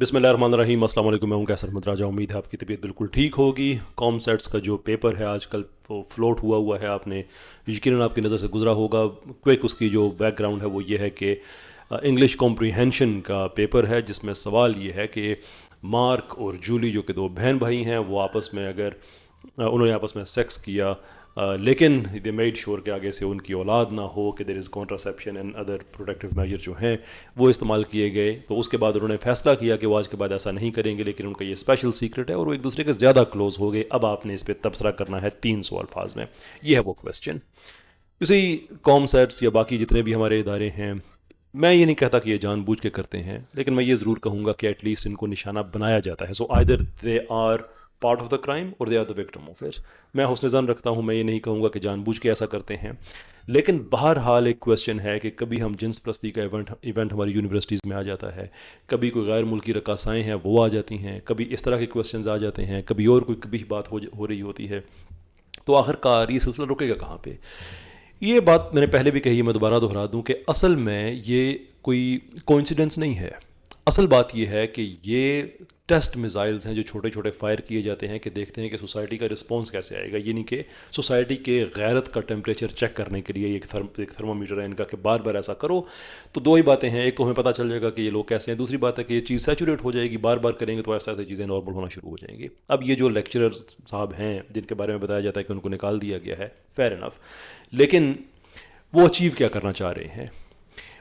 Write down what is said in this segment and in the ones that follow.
बिस्मिल्लाहिर्रहमानिर्रहीम। अस्सलाम वालेकुम। मैं हूं कैसर अहमद राजा। उम्मीद है आपकी तबीयत बिल्कुल ठीक होगी। कॉम सेट्स का जो पेपर है आजकल वो फ्लोट हुआ है, आपने यकीनन आपकी नज़र से गुजरा होगा। क्विक उसकी जो बैकग्राउंड है वो ये है कि इंग्लिश कॉम्प्रीहेंशन का पेपर है, जिसमें सवाल ये है कि मार्क और जूली जो कि दो बहन भाई हैं, वो आपस में अगर उन्होंने आपस में सेक्स किया, लेकिन दे मेड श्योर कि आगे से उनकी औलाद ना हो, कि there is contraception and other protective measure जो हैं वो इस्तेमाल किए गए। तो उसके बाद उन्होंने फैसला किया कि वो आज के बाद ऐसा नहीं करेंगे, लेकिन उनका ये स्पेशल सीक्रेट है और वो एक दूसरे के ज़्यादा क्लोज हो गए। अब आपने इस पर तबसरा करना है 300 अल्फाज में। ये है वो क्वेश्चन। इसी कॉम सेट्स या बाकी जितने भी हमारे इदारे हैं, मैं ये नहीं कहता कि ये जानबूझ के करते हैं, लेकिन मैं ये ज़रूर कहूँगा कि एटलीस्ट इनको निशाना बनाया जाता है। So either they are part of the crime or they are the victim of it. मैं हुस्न ज़न रखता हूँ, मैं ये नहीं कहूँगा कि जानबूझ के ऐसा करते हैं, लेकिन बहरहाल एक क्वेश्चन है कि कभी हम जिन्स प्रस्ती का इवेंट हमारी यूनिवर्सिटीज़ में आ जाता है, कभी कोई गैर मुल्की रकासाएँ हैं वो आ जाती हैं, कभी इस तरह के क्वेश्चन आ जाते हैं, कभी और कोई कभी बात हो रही होती है। तो आखिरकार ये सिलसिला रुकेगा कहाँ पे? ये बात मैंने पहले भी कही, मैं दोबारा दोहरा दूं कि असल में ये कोई कोइंसिडेंस नहीं है। असल बात ये है कि ये टेस्ट मिसाइल्स हैं जो छोटे छोटे फायर किए जाते हैं कि देखते हैं कि सोसाइटी का रिस्पांस कैसे आएगा। ये नहीं कि सोसाइटी के गैरत का टेम्परेचर चेक करने के लिए एक थर्मामीटर है इनका कि बार बार ऐसा करो। तो दो ही बातें हैं, एक तो हमें पता चल जाएगा कि ये लोग कैसे हैं, दूसरी बात है कि ये चीज़ सैचुरेट हो जाएगी, बार बार करेंगे तो ऐसे ऐसे चीज़ें नॉर्मल होना शुरू हो जाएंगी। अब ये जो लेक्चरर साहब हैं जिनके बारे में बताया जाता है कि उनको निकाल दिया गया है, फेयर इनफ, लेकिन वो अचीव क्या करना चाह रहे हैं?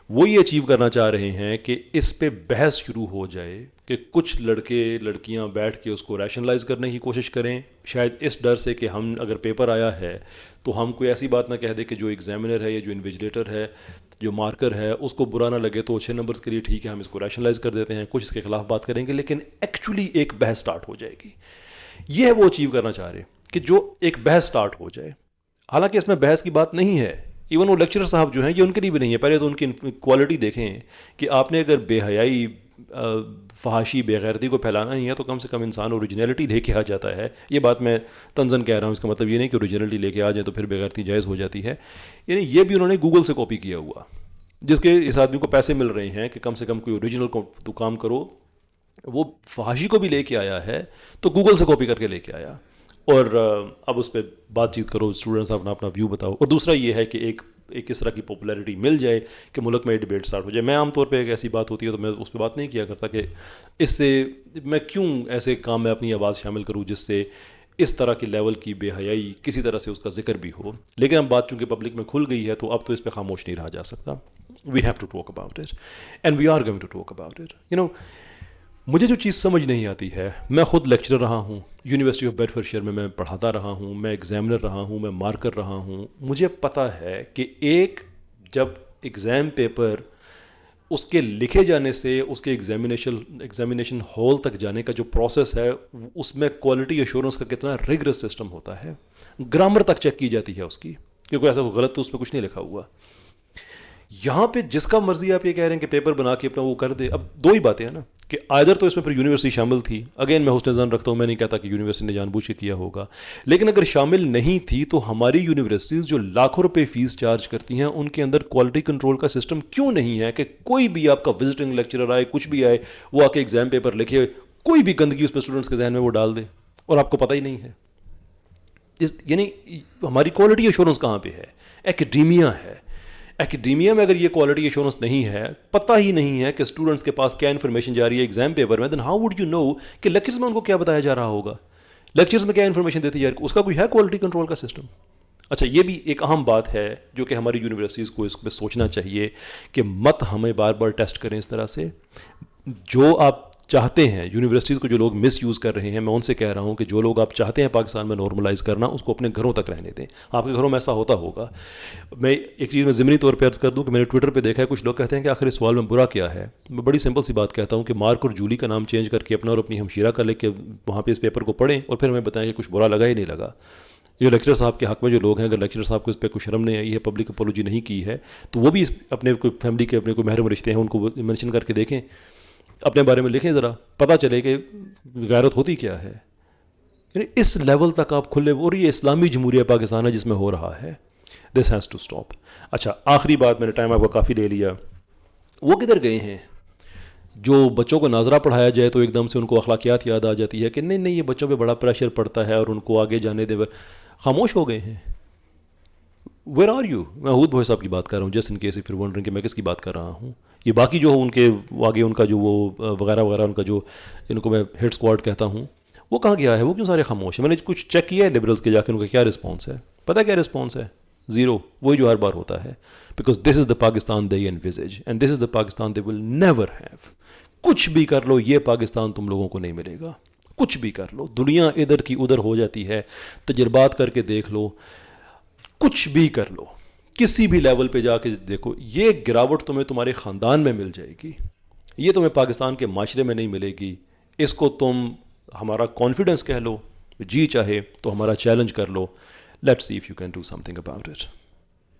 वो ये अचीव करना चाह रहे हैं कि इस पे बहस शुरू हो जाए कि कुछ लड़के लड़कियां बैठ के उसको रैशनलाइज करने की कोशिश करें, शायद इस डर से कि हम अगर पेपर आया है तो हम कोई ऐसी बात ना कह दे कि जो एग्जामिनर है या जो इन्विजिलेटर है, जो मार्कर है, उसको बुरा ना लगे, तो 6 नंबर्स के लिए ठीक है हम इसको रैशनलाइज कर देते हैं, कुछ इसके खिलाफ बात करेंगे, लेकिन एक्चुअली एक बहस स्टार्ट हो जाएगी। ये है वो अचीव करना चाह रहे कि जो एक बहस स्टार्ट हो जाए। हालांकि इसमें बहस की बात नहीं है, इवन वो लेक्चरर साहब जो हैं ये उनके लिए भी नहीं है। पहले तो उनकी क्वालिटी देखें कि आपने अगर बेहयाई, फहाशी, बेगैरती को फैलाना ही है तो कम से कम इंसान ओरिजिनलिटी लेके आ जाता है। ये बात मैं तंजन कह रहा हूँ, इसका मतलब ये नहीं कि ओरिजिनलिटी लेके आ जाए तो फिर बेगैरती जायज़ हो जाती है। यानी ये भी उन्होंने गूगल से कॉपी किया हुआ, जिसके इस आदमी को पैसे मिल रहे हैं कि कम से कम कोई ओरिजिनल तो काम करो। वो फहाशी को भी लेके आया है तो गूगल से कॉपी करके लेके आया, और अब उस पर बातचीत करो, स्टूडेंट्स अपना अपना व्यू बताओ। और दूसरा ये है कि एक किस तरह की पॉपुलैरिटी मिल जाए कि मुल्क में डिबेट स्टार्ट हो जाए। मैं आमतौर पे एक ऐसी बात होती है तो मैं उस पर बात नहीं किया करता कि इससे मैं क्यों ऐसे काम में अपनी आवाज़ शामिल करूं जिससे इस तरह की लेवल की बेहयाई किसी तरह से उसका जिक्र भी हो। लेकिन अब बात चूँकि पब्लिक में खुल गई है तो अब तो इस पर खामोश नहीं रहा जा सकता। We have to talk about it and we are going to talk about it. मुझे जो चीज़ समझ नहीं आती है, मैं ख़ुद लेक्चरर रहा हूँ, यूनिवर्सिटी ऑफ बेडफोर्डशायर में मैं पढ़ाता रहा हूँ, मैं एग्ज़ामिनर रहा हूँ, मैं मार्कर रहा हूँ। मुझे पता है कि एक जब एग्ज़ाम पेपर उसके लिखे जाने से उसके एग्ज़ामिनेशन हॉल तक जाने का जो प्रोसेस है, उसमें क्वालिटी एश्योरेंस का कितना रिगरस सिस्टम होता है। ग्रामर तक चेक की जाती है उसकी, क्योंकि ऐसा गलत तो उसमें कुछ नहीं लिखा हुआ। यहाँ पे जिसका मर्जी आप ये कह रहे हैं कि पेपर बना के अपना वो कर दे। अब दो ही बातें हैं ना कि आइदर तो इसमें फिर यूनिवर्सिटी शामिल थी। अगेन मैं हुस्न ज़न रखता हूँ, मैं नहीं कहता कि यूनिवर्सिटी ने जानबूझ के किया होगा, लेकिन अगर शामिल नहीं थी तो हमारी यूनिवर्सिटीज़ जो लाखों रुपए फीस चार्ज करती हैं उनके अंदर क्वालिटी कंट्रोल का सिस्टम क्यों नहीं है कि कोई भी आपका विजिटिंग लेक्चरर आए, कुछ भी आए, वो आके एग्जाम पेपर लिखे, कोई भी गंदगी उसमें स्टूडेंट्स के जहन में वो डाल दे और आपको पता ही नहीं है। यानी हमारी क्वालिटी एश्योरेंस कहाँ पर है? एकेडेमिया है। एकेडेमिया में अगर ये क्वालिटी एश्योरेंस नहीं है, पता ही नहीं है कि स्टूडेंट्स के पास क्या इन्फॉर्मेशन जा रही है एग्जाम पेपर में, then how would you know कि लेक्चर्स में उनको क्या बताया जा रहा होगा, लेक्चर्स में क्या इन्फॉर्मेशन देती जा रही है, उसका कोई है क्वालिटी कंट्रोल का सिस्टम? अच्छा, ये भी एक अहम बात है जो कि हमारी यूनिवर्सिटीज़ को इस पर सोचना चाहिए कि मत हमें बार बार टेस्ट करें इस तरह से। जो आप चाहते हैं, यूनिवर्सिटीज़ को जो लोग मिस यूज़ कर रहे हैं, मैं उनसे कह रहा हूं कि जो लोग आप चाहते हैं पाकिस्तान में नॉर्मलाइज़ करना, उसको अपने घरों तक रहने दें। आपके घरों में ऐसा होता होगा। मैं एक चीज़ में ज़िमनी तौर पर अर्ज़ कर दूं कि मैंने ट्विटर पे देखा है, कुछ लोग कहते हैं कि आखिर इस सवाल में बुरा क्या है। मैं बड़ी सिंपल सी बात कहता हूँ कि मार्क और जूली का नाम चेंज करके अपना और अपनी हमशीरा का लेके वहाँ पर इस पेपर को पढ़ें और फिर हमें बताएं कि कुछ बुरा लगा ही नहीं लगा। जो लेक्चर साहब के हक़ में जो लोग हैं, अगर लेक्चर साहब को इस पर कोई शर्म नहीं आई है, पब्लिक अपॉलॉजी नहीं की है, तो वो भी अपने कोई फैमिली के अपने कोई महरम रिश्ते हैं उनको मेंशन करके देखें, अपने बारे में लिखें, ज़रा पता चले कि गैरत होती क्या है। यानी इस लेवल तक आप खुले, और ये इस्लामी जमहूरिया पाकिस्तान है जिसमें हो रहा है। This has to stop. अच्छा, आखिरी बात, मैंने टाइम आपका काफ़ी ले लिया। वो किधर गए हैं جو بچوں کو ناظرہ پڑھایا جائے تو ایک دم سے ان کو اخلاقیات یاد آ جاتی ہے کہ نہیں نہیں یہ بچوں پہ بڑا پریشر پڑتا ہے اور ان کو آگے جانے دے. خاموش ہو گئے ہیں. Where are you? میں حود بھوئی صاحب کی بات کر رہا ہوں، جس ان کیس پھر ونڈرنگ کہ میں کس کی بات کر رہا ہوں. یہ باقی جو ان کے آگے ان کا جو وہ وغیرہ وغیرہ ان کا جو ان کو میں ہیڈ اسکواڈ کہتا ہوں، وہ کہاں گیا ہے؟ وہ کیوں سارے خاموش ہیں؟ میں نے کچھ چیک کیا ہے لبرلس کے جا کے ان کا کیا رسپانس ہے. پتہ کیا رسپانس ہے؟ زیرو. وہی جو ہر بار ہوتا ہے. Because this is the Pakistan they envisage and this is the Pakistan they will never have. کچھ بھی کر لو یہ پاکستان تم لوگوں کو نہیں ملے گا. کچھ بھی کر لو. دنیا ادھر کی ادھر ہو جاتی ہے. تجربات کر کے دیکھ لو. کچھ بھی کر لو. کسی بھی لیول پہ جا کے دیکھو. یہ گراوٹ تمہیں تمہارے خاندان میں مل جائے گی. یہ تمہیں پاکستان کے معاشرے میں نہیں ملے گی. اس کو تم ہمارا کانفیڈنس کہہ لو. جی چاہے تو ہمارا چیلنج کر لو. Let's see if you can do something about it.